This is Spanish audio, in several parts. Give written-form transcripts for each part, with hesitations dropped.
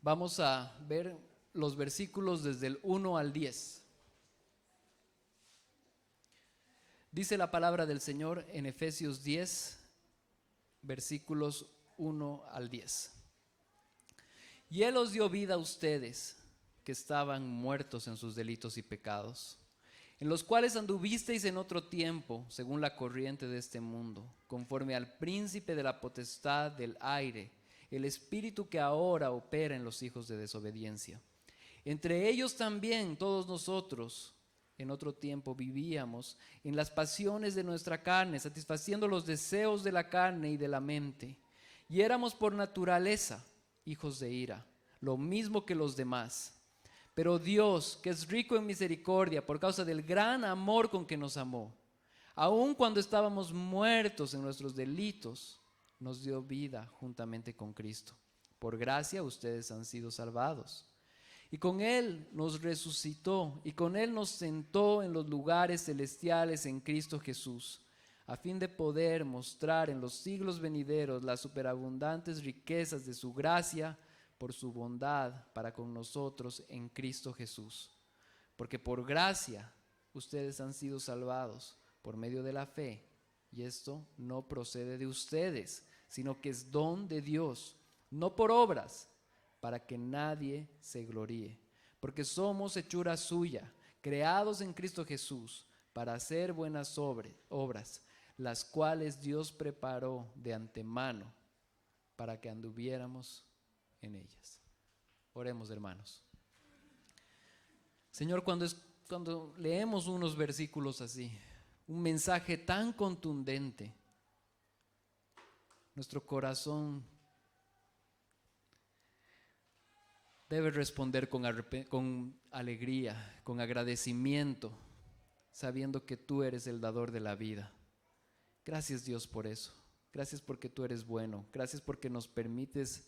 Vamos a ver los versículos desde el 1 al 10. Dice la palabra del Señor en Efesios 10, versículos 1 al 10. Y Él os dio vida a ustedes, que estaban muertos en sus delitos y pecados, en los cuales anduvisteis en otro tiempo, según la corriente de este mundo, conforme al príncipe de la potestad del aire, el espíritu que ahora opera en los hijos de desobediencia. Entre ellos también todos nosotros en otro tiempo vivíamos en las pasiones de nuestra carne, satisfaciendo los deseos de la carne y de la mente, y éramos por naturaleza hijos de ira, lo mismo que los demás. Pero Dios, que es rico en misericordia, por causa del gran amor con que nos amó, aun cuando estábamos muertos en nuestros delitos, nos dio vida juntamente con Cristo. Por gracia ustedes han sido salvados. Y con Él nos resucitó y con Él nos sentó en los lugares celestiales en Cristo Jesús, a fin de poder mostrar en los siglos venideros las superabundantes riquezas de su gracia por su bondad para con nosotros en Cristo Jesús. Porque por gracia ustedes han sido salvados por medio de la fe, y esto no procede de ustedes, sino que es don de Dios, no por obras, para que nadie se gloríe. Porque somos hechura suya, creados en Cristo Jesús, para hacer buenas obras, las cuales Dios preparó de antemano para que anduviéramos en ellas. Oremos, hermanos. Señor, cuando leemos unos versículos así, un mensaje tan contundente, nuestro corazón debe responder con alegría, con agradecimiento, sabiendo que tú eres el dador de la vida. Gracias, Dios, por eso. Gracias porque tú eres bueno. Gracias porque nos permites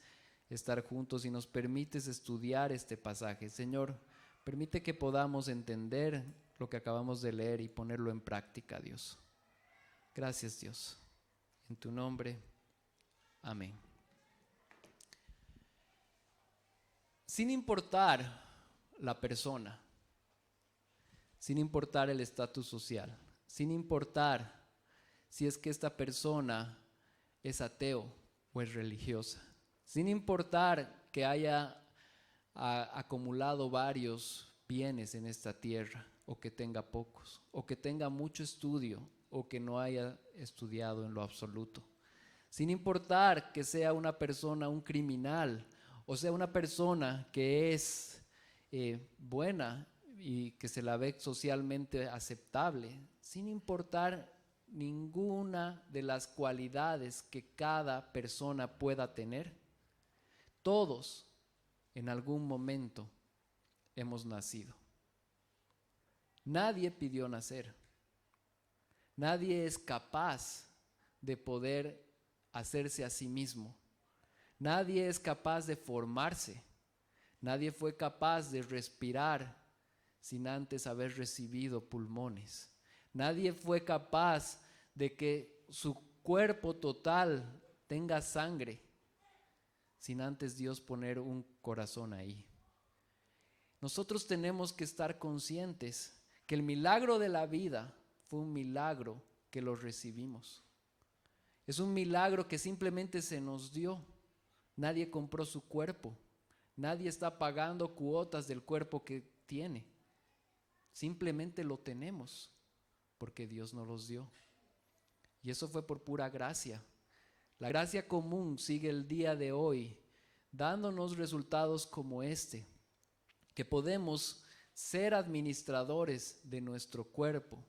estar juntos y nos permites estudiar este pasaje. Señor, permite que podamos entender lo que acabamos de leer y ponerlo en práctica, Dios. Gracias, Dios. En tu nombre, amén. Sin importar la persona, sin importar el estatus social, sin importar si es que esta persona es ateo o es religiosa, sin importar que haya acumulado varios bienes en esta tierra, o que tenga pocos, o que tenga mucho estudio, o que no haya estudiado en lo absoluto, sin importar que sea una persona, un criminal, o sea una persona que es buena y que se la ve socialmente aceptable, sin importar ninguna de las cualidades que cada persona pueda tener, todos en algún momento hemos nacido. Nadie pidió nacer. Nadie es capaz de poder hacerse a sí mismo. Nadie es capaz de formarse. Nadie fue capaz de respirar sin antes haber recibido pulmones. Nadie fue capaz de que su cuerpo total tenga sangre sin antes Dios poner un corazón ahí. Nosotros tenemos que estar conscientes que el milagro de la vida fue un milagro que lo recibimos. Es un milagro que simplemente se nos dio. Nadie compró su cuerpo. Nadie está pagando cuotas del cuerpo que tiene. Simplemente lo tenemos porque Dios nos los dio. Y eso fue por pura gracia. La gracia común sigue el día de hoy, dándonos resultados como este, que podemos ser administradores de nuestro cuerpo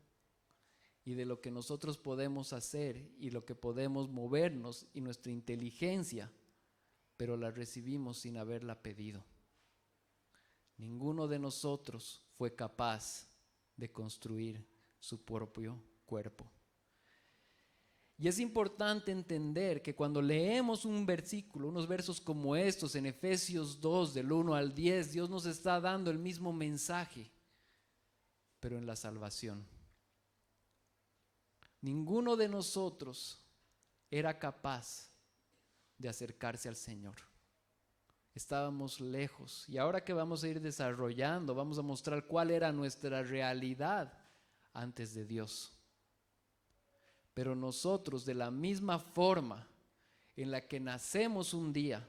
y de lo que nosotros podemos hacer y lo que podemos movernos y nuestra inteligencia, pero la recibimos sin haberla pedido. Ninguno de nosotros fue capaz de construir su propio cuerpo. Y es importante entender que cuando leemos un versículo, unos versos como estos en Efesios 2, del 1 al 10, Dios nos está dando el mismo mensaje, pero en la salvación. Ninguno de nosotros era capaz de acercarse al Señor. estábamos lejos. Y ahora que vamos a ir desarrollando, vamos a mostrar cuál era nuestra realidad antes de Dios. Pero nosotros, de la misma forma en la que nacemos un día,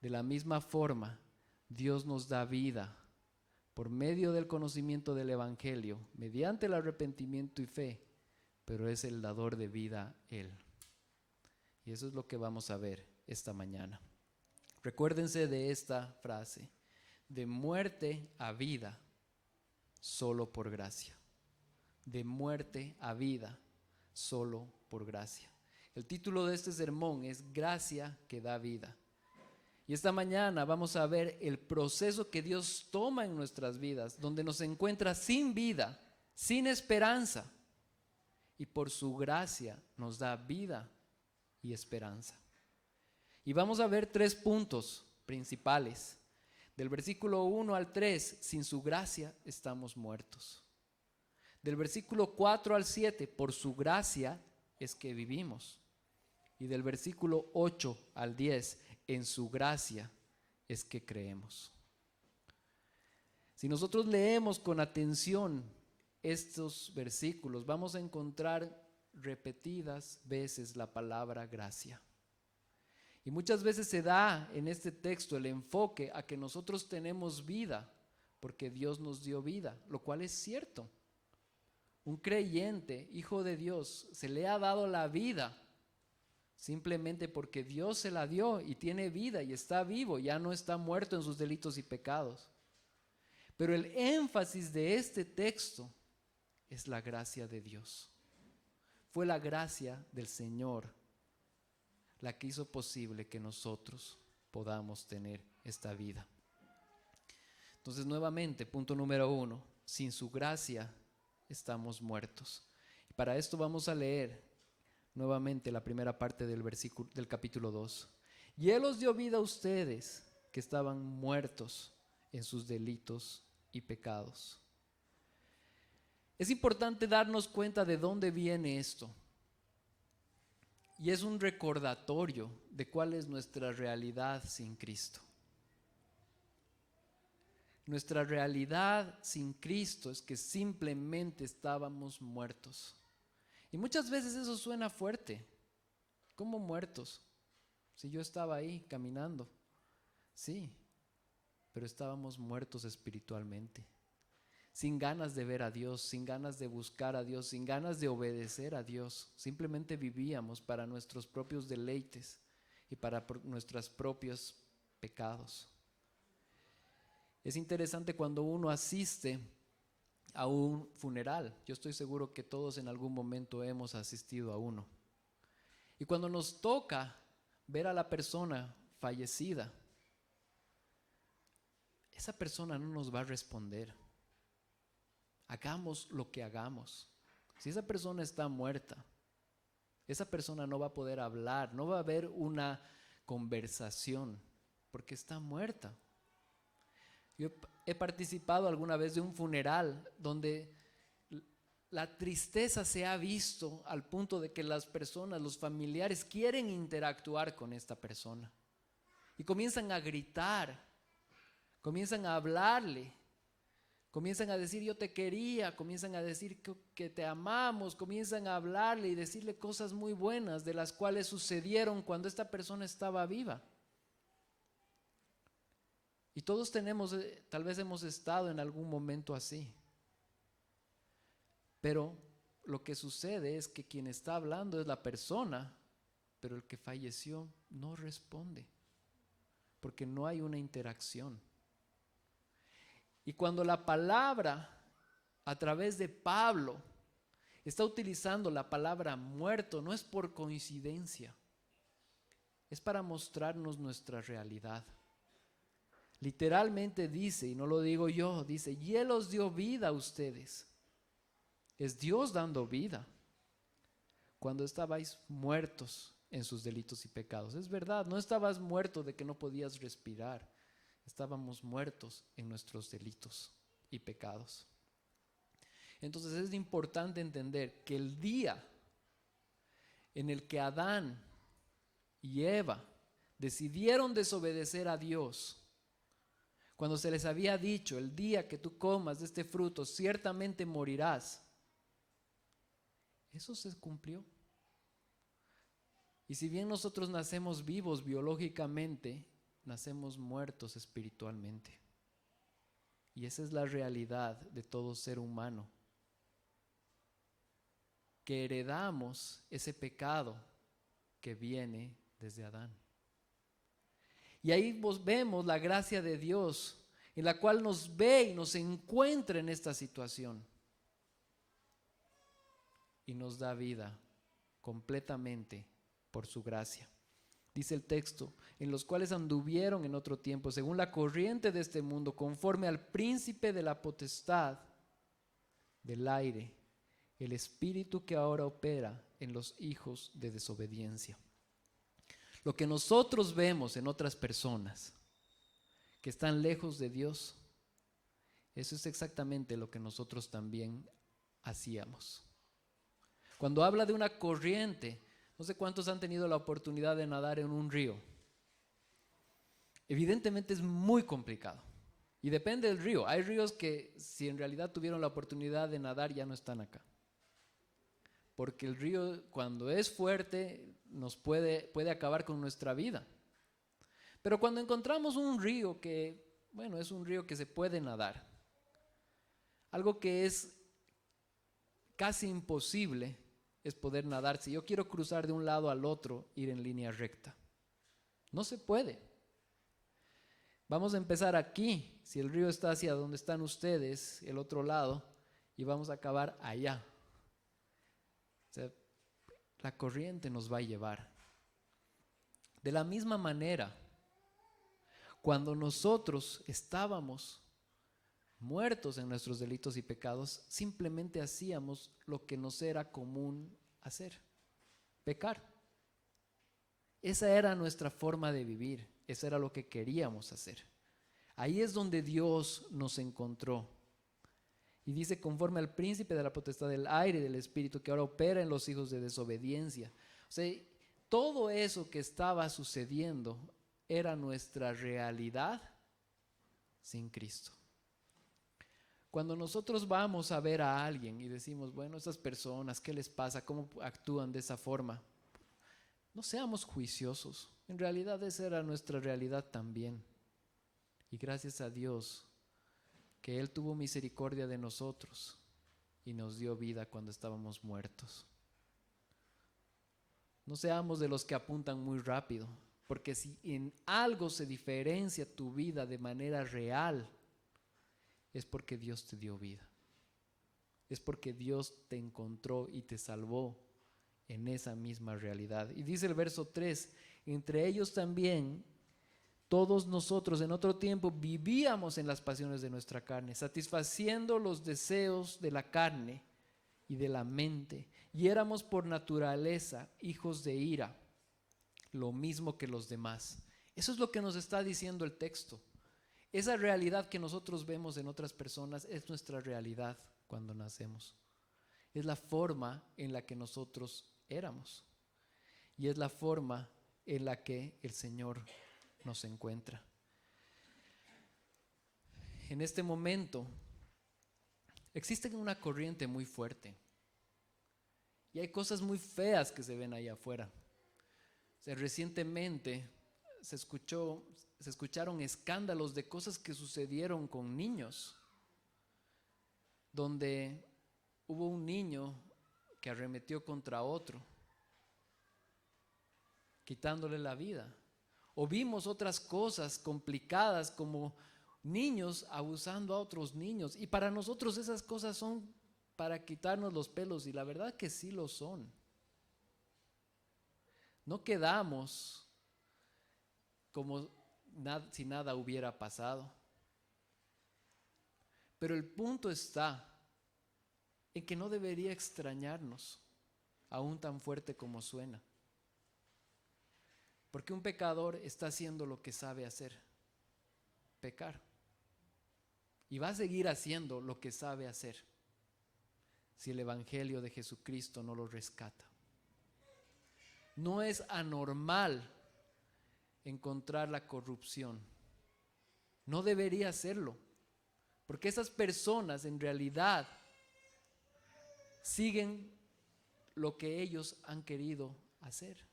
de la misma forma, Dios nos da vida por medio del conocimiento del Evangelio, mediante el arrepentimiento y fe, pero es el dador de vida Él. Y eso es lo que vamos a ver esta mañana. Recuérdense de esta frase: de muerte a vida, solo por gracia. De muerte a vida, solo por gracia. El título de este sermón es Gracia que da vida. Y esta mañana vamos a ver el proceso que Dios toma en nuestras vidas, donde nos encuentra sin vida, sin esperanza, y por su gracia nos da vida y esperanza. Y vamos a ver 3 puntos principales. Del versículo 1 al 3, sin su gracia estamos muertos. Del versículo 4 al 7, por su gracia es que vivimos. Y del versículo 8 al 10, en su gracia es que creemos. Si nosotros leemos con atención estos versículos, vamos a encontrar repetidas veces la palabra gracia. Y muchas veces se da en este texto el enfoque a que nosotros tenemos vida porque Dios nos dio vida, lo cual es cierto. Un creyente, hijo de Dios, se le ha dado la vida simplemente porque Dios se la dio y tiene vida y está vivo, ya no está muerto en sus delitos y pecados. Pero el énfasis de este texto es la gracia de Dios. Fue la gracia del Señor la que hizo posible que nosotros podamos tener esta vida. Entonces, nuevamente, punto número 1, sin su gracia estamos muertos. Y para esto vamos a leer nuevamente la primera parte del capítulo 2. Y Él os dio vida a ustedes que estaban muertos en sus delitos y pecados. Es importante darnos cuenta de dónde viene esto. Y es un recordatorio de cuál es nuestra realidad sin Cristo. Nuestra realidad sin Cristo es que simplemente estábamos muertos. Y muchas veces eso suena fuerte. ¿Cómo muertos? Si yo estaba ahí caminando. Sí, pero estábamos muertos espiritualmente. Sin ganas de ver a Dios, sin ganas de buscar a Dios, sin ganas de obedecer a Dios. Simplemente vivíamos para nuestros propios deleites y para nuestros propios pecados. Es interesante cuando uno asiste a un funeral. Yo estoy seguro que todos en algún momento hemos asistido a uno. Y cuando nos toca ver a la persona fallecida, esa persona no nos va a responder. Hagamos lo que hagamos. Si esa persona está muerta, esa persona no va a poder hablar, no va a haber una conversación, porque está muerta. Yo he participado alguna vez de un funeral donde la tristeza se ha visto al punto de que las personas, los familiares, quieren interactuar con esta persona. Y comienzan a gritar, comienzan a hablarle. Comienzan a decir yo te quería, comienzan a decir que te amamos, comienzan a hablarle y decirle cosas muy buenas de las cuales sucedieron cuando esta persona estaba viva. Y todos tal vez hemos estado en algún momento así. Pero lo que sucede es que quien está hablando es la persona, pero el que falleció no responde, porque no hay una interacción. Y cuando la palabra, a través de Pablo, está utilizando la palabra muerto, no es por coincidencia, es para mostrarnos nuestra realidad. Literalmente dice, y no lo digo yo, dice, y Él os dio vida a ustedes. Es Dios dando vida cuando estabais muertos en sus delitos y pecados. Es verdad, no estabas muerto de que no podías respirar. Estábamos muertos en nuestros delitos y pecados. Entonces es importante entender que el día en el que Adán y Eva decidieron desobedecer a Dios, cuando se les había dicho, el día que tú comas de este fruto, ciertamente morirás, eso se cumplió. Y si bien nosotros nacemos vivos biológicamente, nacemos muertos espiritualmente. Y esa es la realidad de todo ser humano, que heredamos ese pecado que viene desde Adán. Y ahí vemos la gracia de Dios, en la cual nos ve y nos encuentra en esta situación. Y nos da vida completamente por su gracia. Dice el texto, en los cuales anduvieron en otro tiempo, según la corriente de este mundo, conforme al príncipe de la potestad del aire, el espíritu que ahora opera en los hijos de desobediencia. Lo que nosotros vemos en otras personas que están lejos de Dios, eso es exactamente lo que nosotros también hacíamos. Cuando habla de una corriente, no sé cuántos han tenido la oportunidad de nadar en un río. Evidentemente es muy complicado y depende del río. Hay ríos que si en realidad tuvieron la oportunidad de nadar ya no están acá. Porque el río cuando es fuerte nos puede acabar con nuestra vida. Pero cuando encontramos un río que, bueno, es un río que se puede nadar, algo que es casi imposible es poder nadar. Si yo quiero cruzar de un lado al otro, ir en línea recta, no se puede. Vamos a empezar aquí, si el río está hacia donde están ustedes, el otro lado, y vamos a acabar allá. O sea, la corriente nos va a llevar. De la misma manera, cuando nosotros estábamos muertos en nuestros delitos y pecados, simplemente hacíamos lo que nos era común hacer, pecar. Esa era nuestra forma de vivir, eso era lo que queríamos hacer. Ahí es donde Dios nos encontró. Y dice, conforme al príncipe de la potestad del aire y del espíritu que ahora opera en los hijos de desobediencia. O sea, todo eso que estaba sucediendo era nuestra realidad sin Cristo. Cuando nosotros vamos a ver a alguien y decimos, bueno, esas personas, ¿qué les pasa? ¿Cómo actúan de esa forma? No seamos juiciosos. En realidad esa era nuestra realidad también. Y gracias a Dios que Él tuvo misericordia de nosotros y nos dio vida cuando estábamos muertos. No seamos de los que apuntan muy rápido, porque si en algo se diferencia tu vida de manera real, es porque Dios te dio vida. Es porque Dios te encontró y te salvó en esa misma realidad. Y dice el verso 3, entre ellos también todos nosotros en otro tiempo vivíamos en las pasiones de nuestra carne, satisfaciendo los deseos de la carne y de la mente, y éramos por naturaleza hijos de ira, lo mismo que los demás. Eso es lo que nos está diciendo el texto. Esa realidad que nosotros vemos en otras personas es nuestra realidad cuando nacemos. Es la forma en la que nosotros éramos. Y es la forma en la que el Señor nos encuentra. En este momento existe una corriente muy fuerte. Y hay cosas muy feas que se ven allá afuera. O sea, recientemente se escucharon escándalos de cosas que sucedieron con niños, donde hubo un niño que arremetió contra otro, quitándole la vida. O vimos otras cosas complicadas como niños abusando a otros niños. Y para nosotros esas cosas son para quitarnos los pelos, y la verdad que sí lo son. No quedamos como si nada hubiera pasado. Pero el punto está en que no debería extrañarnos, aún tan fuerte como suena. Porque un pecador está haciendo lo que sabe hacer, pecar. Y va a seguir haciendo lo que sabe hacer si el Evangelio de Jesucristo no lo rescata. No es anormal encontrar la corrupción. No debería hacerlo, porque esas personas en realidad siguen lo que ellos han querido hacer,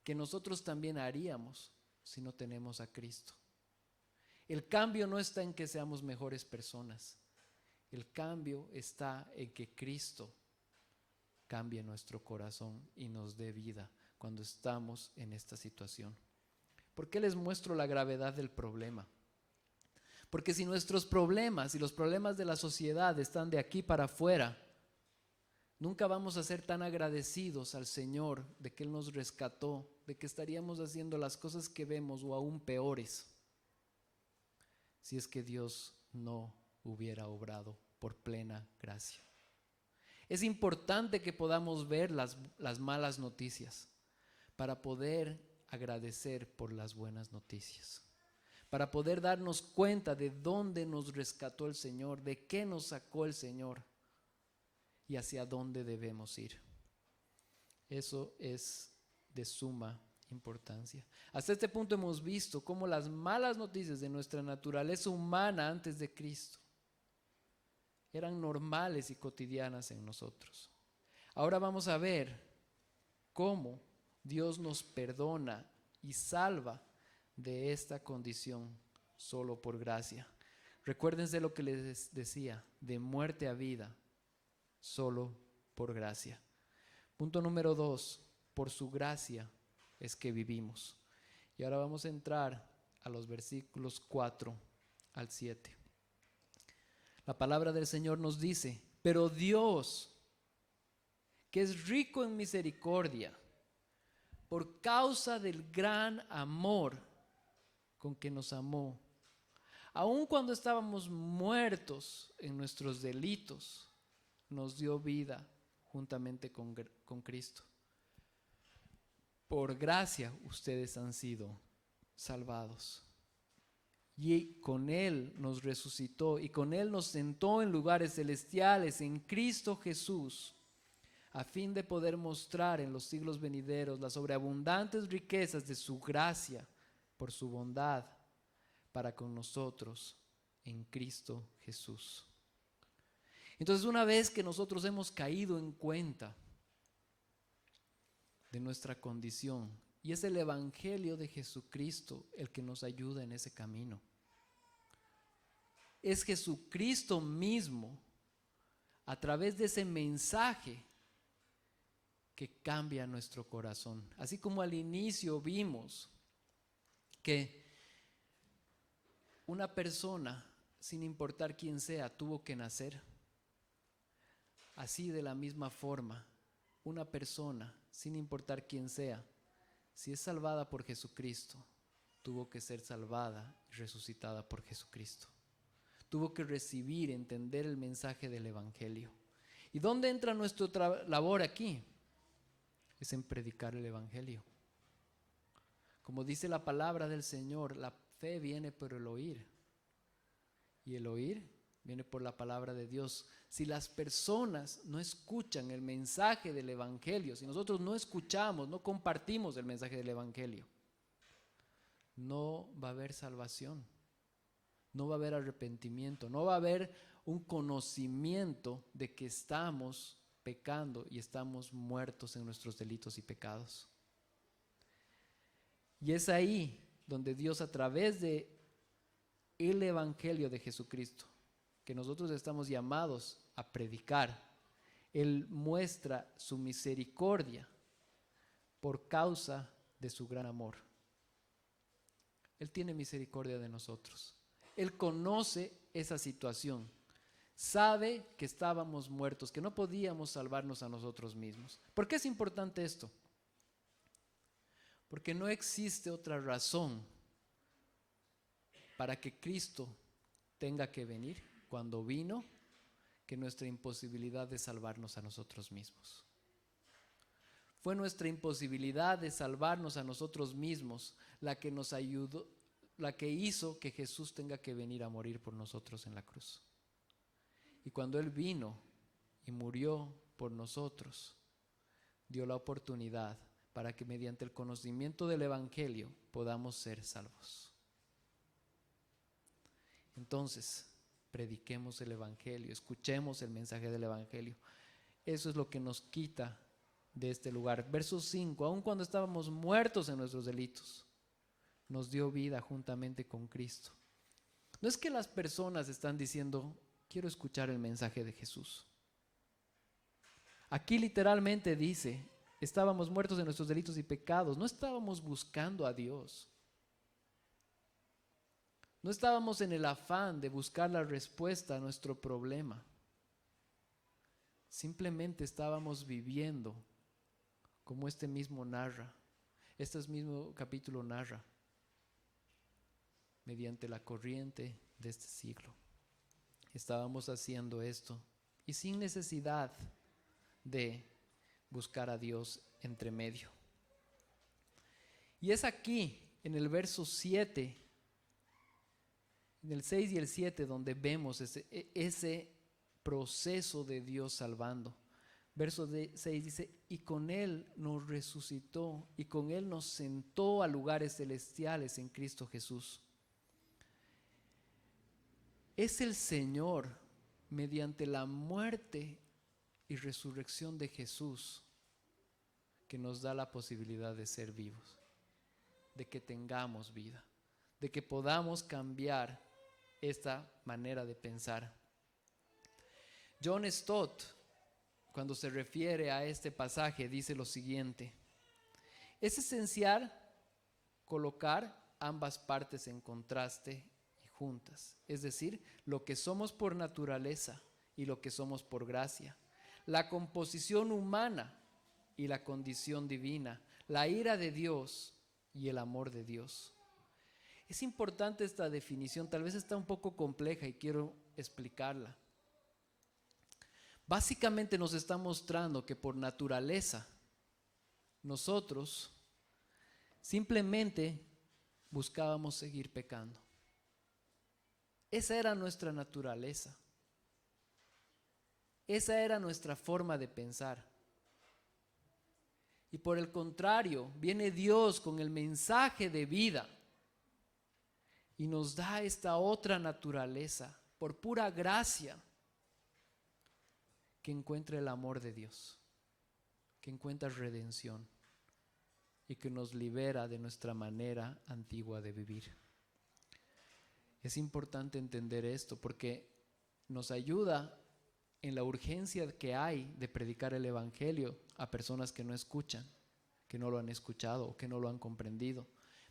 que nosotros también haríamos si no tenemos a Cristo. El cambio no está en que seamos mejores personas, el cambio está en que Cristo cambie nuestro corazón y nos dé vida cuando estamos en esta situación. ¿Por qué les muestro la gravedad del problema? Porque si nuestros problemas y los problemas de la sociedad están de aquí para afuera, nunca vamos a ser tan agradecidos al Señor de que Él nos rescató, de que estaríamos haciendo las cosas que vemos o aún peores, si es que Dios no hubiera obrado por plena gracia. Es importante que podamos ver las malas noticias para poder agradecer por las buenas noticias, para poder darnos cuenta de dónde nos rescató el Señor, de qué nos sacó el Señor y hacia dónde debemos ir. Eso es de suma importancia. Hasta este punto hemos visto cómo las malas noticias de nuestra naturaleza humana antes de Cristo eran normales y cotidianas en nosotros. Ahora vamos a ver cómo Dios nos perdona y salva de esta condición solo por gracia. Recuérdense lo que les decía, de muerte a vida, solo por gracia. Punto número 2, por su gracia es que vivimos. Y ahora vamos a entrar a los versículos 4 al 7. La palabra del Señor nos dice, pero Dios, que es rico en misericordia, por causa del gran amor con que nos amó, aun cuando estábamos muertos en nuestros delitos, nos dio vida juntamente con Cristo. Por gracia ustedes han sido salvados. Y con Él nos resucitó y con Él nos sentó en lugares celestiales en Cristo Jesús, a fin de poder mostrar en los siglos venideros las sobreabundantes riquezas de su gracia por su bondad para con nosotros en Cristo Jesús. Entonces, una vez que nosotros hemos caído en cuenta de nuestra condición, y es el Evangelio de Jesucristo el que nos ayuda en ese camino. Es Jesucristo mismo, a través de ese mensaje, que cambia nuestro corazón. Así como al inicio vimos que una persona, sin importar quién sea, tuvo que nacer. Así de la misma forma, una persona, sin importar quién sea, si es salvada por Jesucristo, tuvo que ser salvada y resucitada por Jesucristo. Tuvo que recibir, entender el mensaje del Evangelio. ¿Y dónde entra nuestra labor aquí? Es en predicar el Evangelio. Como dice la palabra del Señor, la fe viene por el oír. Y el oír viene por la palabra de Dios. Si las personas no escuchan el mensaje del Evangelio, si nosotros no escuchamos, no compartimos el mensaje del Evangelio, no va a haber salvación, no va a haber arrepentimiento, no va a haber un conocimiento de que estamos pecando y estamos muertos en nuestros delitos y pecados. Y es ahí donde Dios, a través de el Evangelio de Jesucristo, que nosotros estamos llamados a predicar, Él muestra su misericordia por causa de su gran amor. Él tiene misericordia de nosotros. Él conoce esa situación. Sabe que estábamos muertos, que no podíamos salvarnos a nosotros mismos. ¿Por qué es importante esto? Porque no existe otra razón para que Cristo tenga que venir cuando vino que nuestra imposibilidad de salvarnos a nosotros mismos. Fue nuestra imposibilidad de salvarnos a nosotros mismos la que nos ayudó, la que hizo que Jesús tenga que venir a morir por nosotros en la cruz. Y cuando Él vino y murió por nosotros, dio la oportunidad para que mediante el conocimiento del Evangelio podamos ser salvos. Entonces, prediquemos el Evangelio, escuchemos el mensaje del Evangelio. Eso es lo que nos quita de este lugar. Verso 5, aun cuando estábamos muertos en nuestros delitos, nos dio vida juntamente con Cristo. No es que las personas están diciendo, quiero escuchar el mensaje de Jesús. Aquí literalmente dice, estábamos muertos en nuestros delitos y pecados. No estábamos buscando a Dios. No estábamos en el afán de buscar la respuesta a nuestro problema. Simplemente estábamos viviendo como este mismo narra, este mismo capítulo narra, mediante la corriente de este siglo. Estábamos haciendo esto y sin necesidad de buscar a Dios entre medio. Y es aquí, en el verso 7, en el 6 y el 7, donde vemos ese proceso de Dios salvando. Verso 6 dice, y con Él nos resucitó y con Él nos sentó a lugares celestiales en Cristo Jesús. Es el Señor, mediante la muerte y resurrección de Jesús, que nos da la posibilidad de ser vivos, de que tengamos vida, de que podamos cambiar esta manera de pensar. John Stott, cuando se refiere a este pasaje, dice lo siguiente: es esencial colocar ambas partes en contraste y juntas, es decir, lo que somos por naturaleza y lo que somos por gracia, la composición humana y la condición divina, la ira de Dios y el amor de Dios. Es importante esta definición, tal vez está un poco compleja y quiero explicarla. Básicamente nos está mostrando que por naturaleza nosotros simplemente buscábamos seguir pecando. Esa era nuestra naturaleza. Esa era nuestra forma de pensar. Y por el contrario, viene Dios con el mensaje de vida y nos da esta otra naturaleza, por pura gracia, que encuentra el amor de Dios, que encuentra redención y que nos libera de nuestra manera antigua de vivir. Es importante entender esto porque nos ayuda en la urgencia que hay de predicar el Evangelio a personas que no escuchan, que no lo han escuchado o que no lo han comprendido.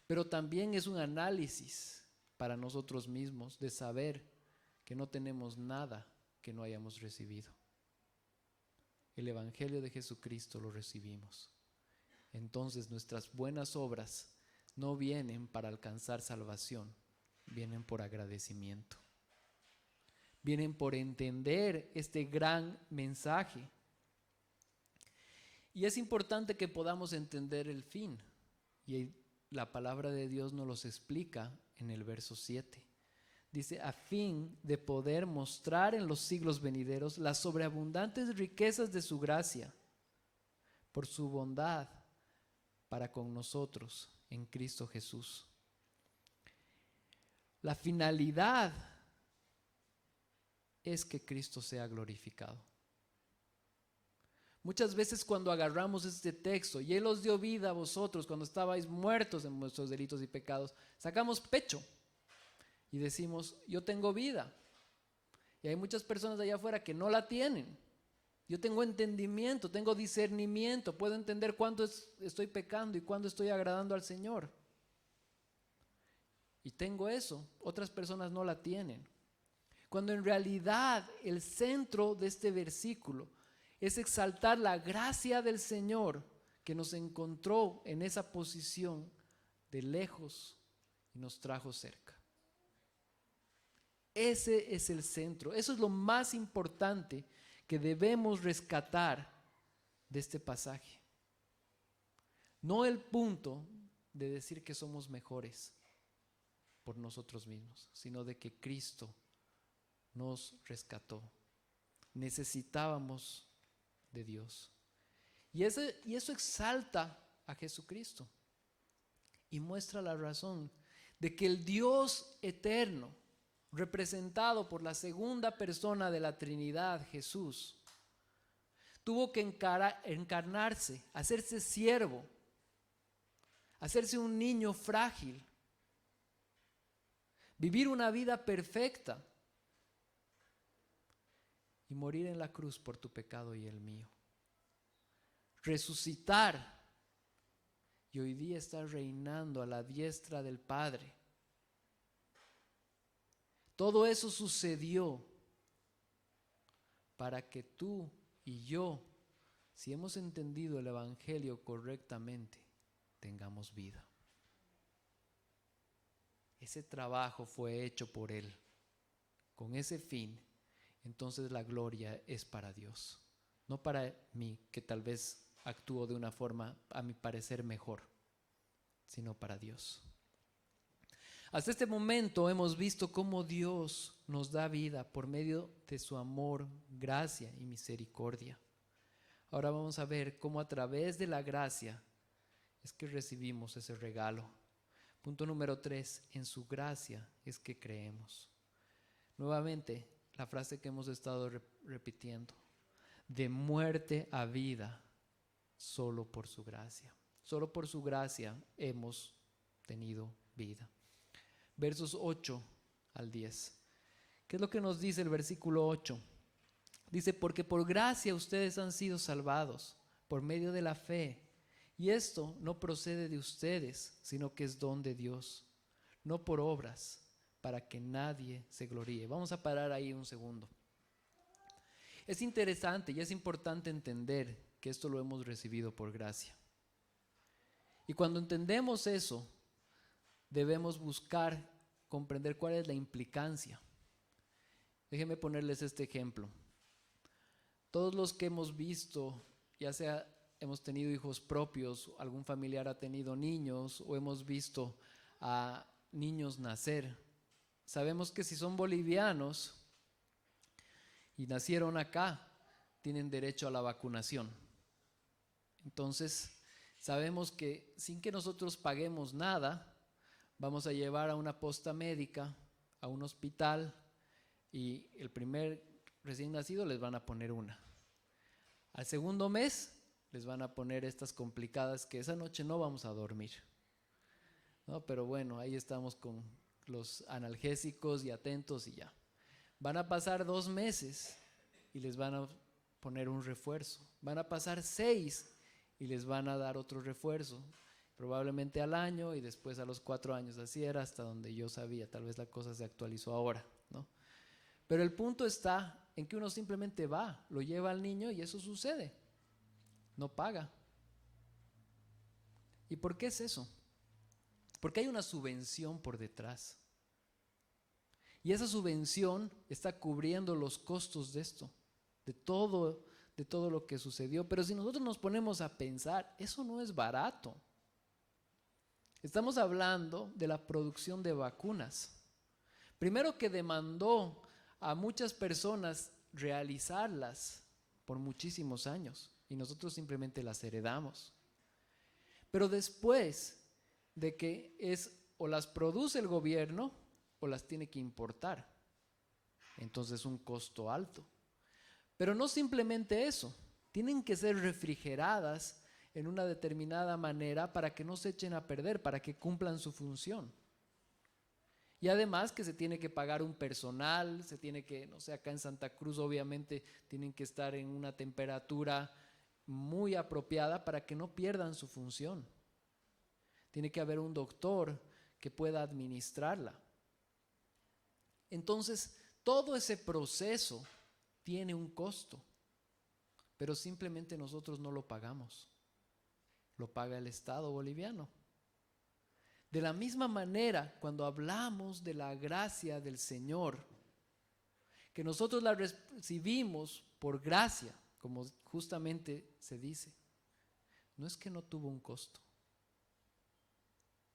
Pero también es un análisis para nosotros mismos de saber que no tenemos nada que no hayamos recibido. El Evangelio de Jesucristo lo recibimos. Entonces nuestras buenas obras no vienen para alcanzar salvación, vienen por agradecimiento. Vienen por entender este gran mensaje. Y es importante que podamos entender el fin. Y la palabra de Dios nos los explica en el verso 7. Dice, a fin de poder mostrar en los siglos venideros las sobreabundantes riquezas de su gracia, por su bondad para con nosotros en Cristo Jesús. La finalidad es que Cristo sea glorificado. Muchas veces cuando agarramos este texto, y Él os dio vida a vosotros cuando estabais muertos en vuestros delitos y pecados, sacamos pecho y decimos, yo tengo vida. Y hay muchas personas allá afuera que no la tienen. Yo tengo entendimiento, tengo discernimiento, puedo entender cuándo estoy pecando y cuándo estoy agradando al Señor. Y tengo eso, otras personas no la tienen. Cuando en realidad el centro de este versículo es exaltar la gracia del Señor que nos encontró en esa posición de lejos y nos trajo cerca. Ese es el centro, eso es lo más importante que debemos rescatar de este pasaje. No el punto de decir que somos mejores por nosotros mismos, sino de que Cristo nos rescató. Necesitábamos de Dios. Y eso exalta a Jesucristo. Y muestra la razón de que el Dios eterno, representado por la segunda persona de la Trinidad, Jesús, tuvo que encarnarse, hacerse siervo, hacerse un niño frágil, vivir una vida perfecta y morir en la cruz por tu pecado y el mío. Resucitar y hoy día está reinando a la diestra del Padre. Todo eso sucedió para que tú y yo, si hemos entendido el Evangelio correctamente, tengamos vida. Ese trabajo fue hecho por Él, con ese fin. Entonces la gloria es para Dios, no para mí, que tal vez actúo de una forma a mi parecer mejor, sino para Dios. Hasta este momento hemos visto cómo Dios nos da vida por medio de su amor, gracia y misericordia. Ahora vamos a ver cómo a través de la gracia es que recibimos ese regalo. Punto número 3, en su gracia es que creemos. Nuevamente, la frase que hemos estado repitiendo, de muerte a vida, solo por su gracia. Solo por su gracia hemos tenido vida. Versos 8 al 10. ¿Qué es lo que nos dice el versículo 8? Dice, porque por gracia ustedes han sido salvados por medio de la fe. Y esto no procede de ustedes, sino que es don de Dios, no por obras, para que nadie se gloríe. Vamos a parar ahí un segundo. Es interesante y es importante entender que esto lo hemos recibido por gracia. Y cuando entendemos eso, debemos buscar comprender cuál es la implicancia. Déjenme ponerles este ejemplo. Todos los que hemos visto, ya sea hemos tenido hijos propios, algún familiar ha tenido niños o hemos visto a niños nacer, sabemos que si son bolivianos y nacieron acá, tienen derecho a la vacunación. Entonces, sabemos que sin que nosotros paguemos nada, vamos a llevar a una posta médica, a un hospital, y el primer recién nacido les van a poner una. Al segundo mes les van a poner estas complicadas que esa noche no vamos a dormir, ¿no? Pero bueno, ahí estamos con los analgésicos y atentos y ya. Van a pasar 2 meses y les van a poner un refuerzo. Van a pasar 6 y les van a dar otro refuerzo. Probablemente al año y después a los 4 años. Así era hasta donde yo sabía. Tal vez la cosa se actualizó ahora, ¿no? Pero el punto está en que uno simplemente va, lo lleva al niño y eso sucede. No paga. ¿Y por qué es eso? Porque hay una subvención por detrás. Y esa subvención está cubriendo los costos de esto, de todo lo que sucedió. Pero si nosotros nos ponemos a pensar, eso no es barato. Estamos hablando de la producción de vacunas. Primero que demandó a muchas personas realizarlas por muchísimos años y nosotros simplemente las heredamos. Pero después de que o las produce el gobierno o las tiene que importar. Entonces es un costo alto. Pero no simplemente eso, tienen que ser refrigeradas en una determinada manera para que no se echen a perder, para que cumplan su función. Y además que se tiene que pagar un personal, se tiene que, no sé, acá en Santa Cruz obviamente tienen que estar en una temperatura muy apropiada para que no pierdan su función. Tiene que haber un doctor que pueda administrarla. Entonces, todo ese proceso tiene un costo, pero simplemente nosotros no lo pagamos. Lo paga el Estado boliviano. De la misma manera, cuando hablamos de la gracia del Señor, que nosotros la recibimos por gracia, como justamente se dice, no es que no tuvo un costo,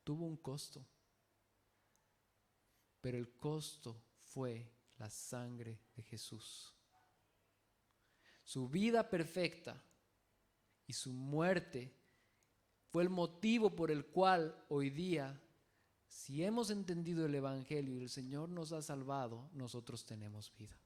tuvo un costo, pero el costo fue la sangre de Jesús. Su vida perfecta y su muerte Fue el motivo por el cual hoy día, si hemos entendido el Evangelio y el Señor nos ha salvado, nosotros tenemos vida.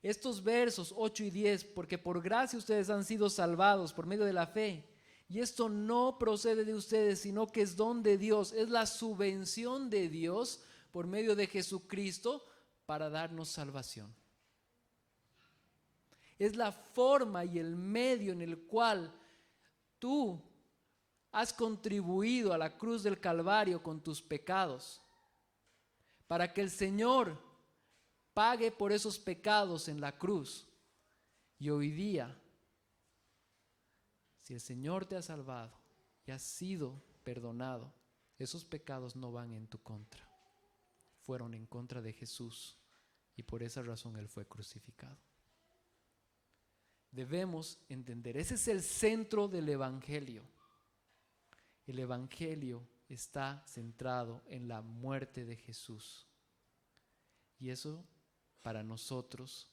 Estos versos 8 y 10, porque por gracia ustedes han sido salvados por medio de la fe, y esto no procede de ustedes, sino que es don de Dios, es la subvención de Dios por medio de Jesucristo para darnos salvación. Es la forma y el medio en el cual tú has contribuido a la cruz del Calvario con tus pecados, para que el Señor pague por esos pecados en la cruz. Y hoy día, si el Señor te ha salvado y has sido perdonado, esos pecados no van en tu contra, fueron en contra de Jesús, y por esa razón Él fue crucificado. Debemos entender, ese es el centro del Evangelio. El Evangelio está centrado en la muerte de Jesús. Y eso para nosotros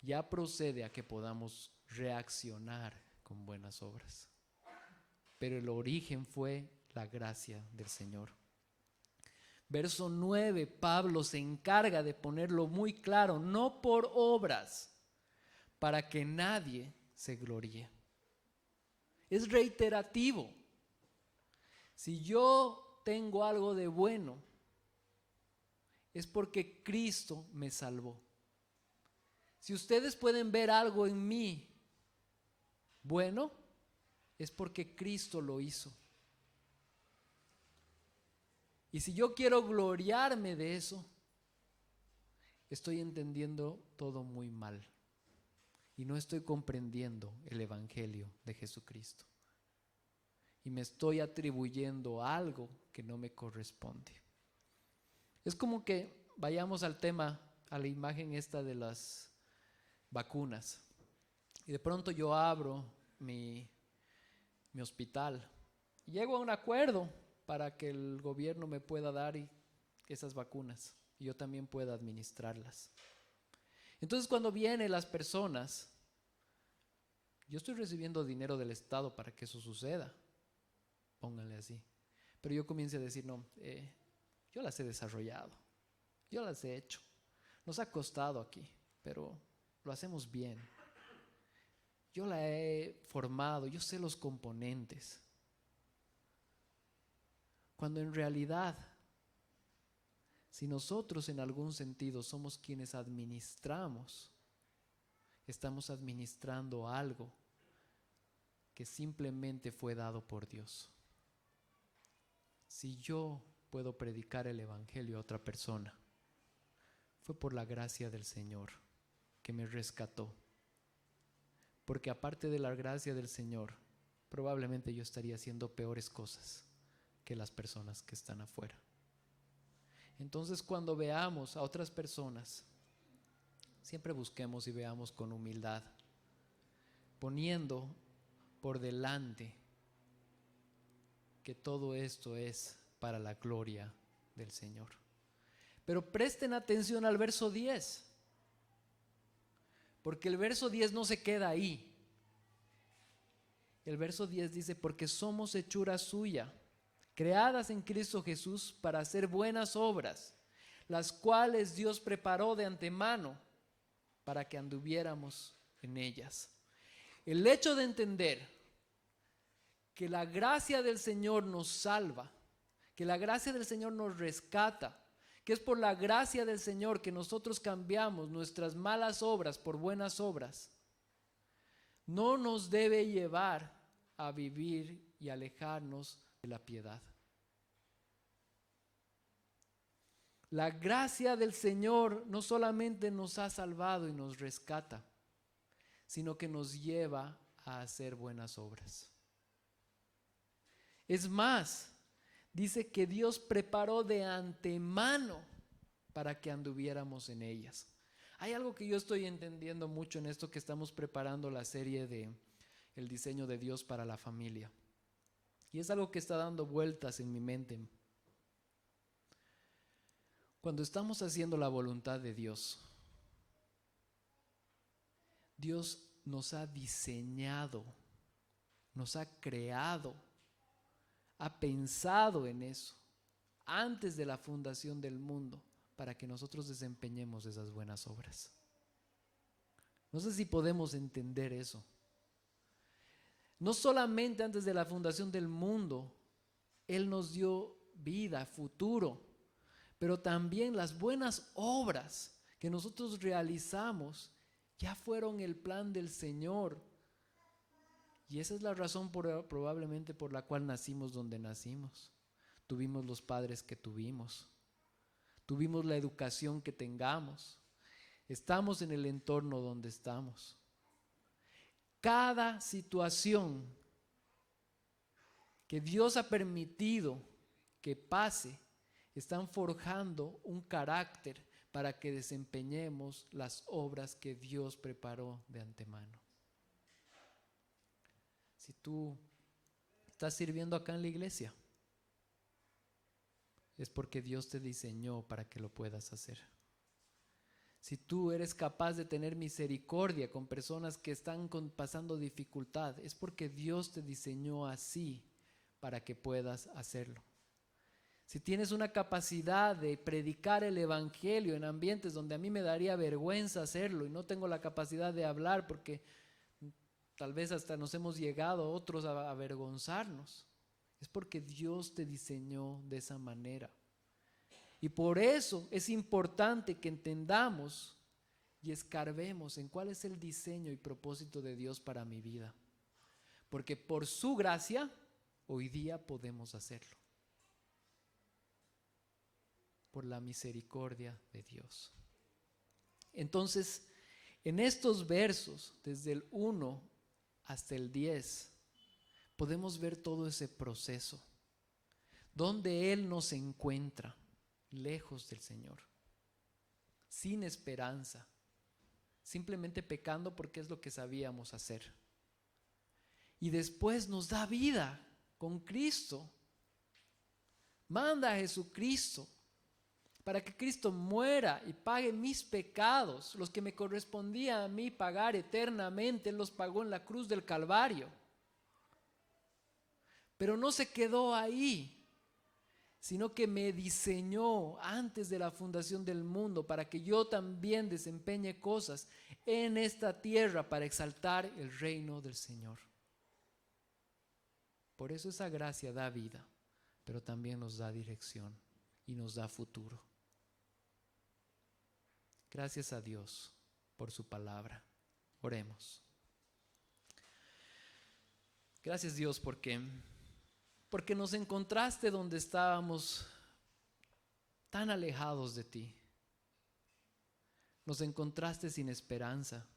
ya procede a que podamos reaccionar con buenas obras. Pero el origen fue la gracia del Señor. Verso 9, Pablo se encarga de ponerlo muy claro, no por obras, para que nadie se gloríe. Es reiterativo. Si yo tengo algo de bueno, es porque Cristo me salvó. Si ustedes pueden ver algo en mí bueno, es porque Cristo lo hizo. Y si yo quiero gloriarme de eso, estoy entendiendo todo muy mal y no estoy comprendiendo el Evangelio de Jesucristo. Y me estoy atribuyendo algo que no me corresponde. Es como que vayamos al tema, a la imagen esta de las vacunas. Y de pronto yo abro mi hospital y llego a un acuerdo para que el gobierno me pueda dar esas vacunas y yo también pueda administrarlas. Entonces cuando vienen las personas, yo estoy recibiendo dinero del Estado para que eso suceda, pónganle así. Pero yo comienzo a decir, no, yo las he desarrollado, yo las he hecho, nos ha costado aquí, pero lo hacemos bien. Yo la he formado, yo sé los componentes. Cuando en realidad, si nosotros en algún sentido somos quienes administramos, estamos administrando algo que simplemente fue dado por Dios. Si yo puedo predicar el Evangelio a otra persona, fue por la gracia del Señor que me rescató. Porque aparte de la gracia del Señor, probablemente yo estaría haciendo peores cosas que las personas que están afuera. Entonces, cuando veamos a otras personas, siempre busquemos y veamos con humildad, poniendo por delante que todo esto es para la gloria del Señor. Pero presten atención al verso 10. Porque el verso 10 no se queda ahí. El verso 10 dice, porque somos hechura suya, creadas en Cristo Jesús para hacer buenas obras, las cuales Dios preparó de antemano para que anduviéramos en ellas. El hecho de entender que la gracia del Señor nos salva, que la gracia del Señor nos rescata, que es por la gracia del Señor que nosotros cambiamos nuestras malas obras por buenas obras, no nos debe llevar a vivir y alejarnos de la piedad. La gracia del Señor no solamente nos ha salvado y nos rescata, sino que nos lleva a hacer buenas obras. Es más, dice que Dios preparó de antemano para que anduviéramos en ellas. Hay algo que yo estoy entendiendo mucho en esto que estamos preparando la serie de el diseño de Dios para la familia. Y es algo que está dando vueltas en mi mente. Cuando estamos haciendo la voluntad de Dios, Dios nos ha diseñado nos ha creado, ha pensado en eso antes de la fundación del mundo para que nosotros desempeñemos esas buenas obras. No sé si podemos entender eso. No solamente antes de la fundación del mundo, Él nos dio vida, futuro, pero también las buenas obras que nosotros realizamos ya fueron el plan del Señor. Y esa es la razón probablemente por la cual nacimos donde nacimos. Tuvimos los padres que tuvimos. Tuvimos la educación que tengamos. Estamos en el entorno donde estamos. Cada situación que Dios ha permitido que pase, están forjando un carácter para que desempeñemos las obras que Dios preparó de antemano. Si tú estás sirviendo acá en la iglesia, es porque Dios te diseñó para que lo puedas hacer. Si tú eres capaz de tener misericordia con personas que están pasando dificultad, es porque Dios te diseñó así para que puedas hacerlo. Si tienes una capacidad de predicar el evangelio en ambientes donde a mí me daría vergüenza hacerlo y no tengo la capacidad de hablar porque tal vez hasta nos hemos llegado otros a avergonzarnos, es porque Dios te diseñó de esa manera. Y por eso es importante que entendamos y escarbemos en cuál es el diseño y propósito de Dios para mi vida. Porque por su gracia, hoy día podemos hacerlo. Por la misericordia de Dios. Entonces, en estos versos, desde el 1 hasta el 10, podemos ver todo ese proceso, donde Él nos encuentra, lejos del Señor, sin esperanza, simplemente pecando porque es lo que sabíamos hacer. Y después nos da vida con Cristo. Manda a Jesucristo para que Cristo muera y pague mis pecados, los que me correspondía a mí pagar eternamente. Él los pagó en la cruz del Calvario. Pero no se quedó ahí, sino que me diseñó antes de la fundación del mundo para que yo también desempeñe cosas en esta tierra para exaltar el reino del Señor. Por eso esa gracia da vida, pero también nos da dirección y nos da futuro. Gracias a Dios por su palabra. Oremos. Gracias Dios porque nos encontraste donde estábamos tan alejados de ti. Nos encontraste sin esperanza.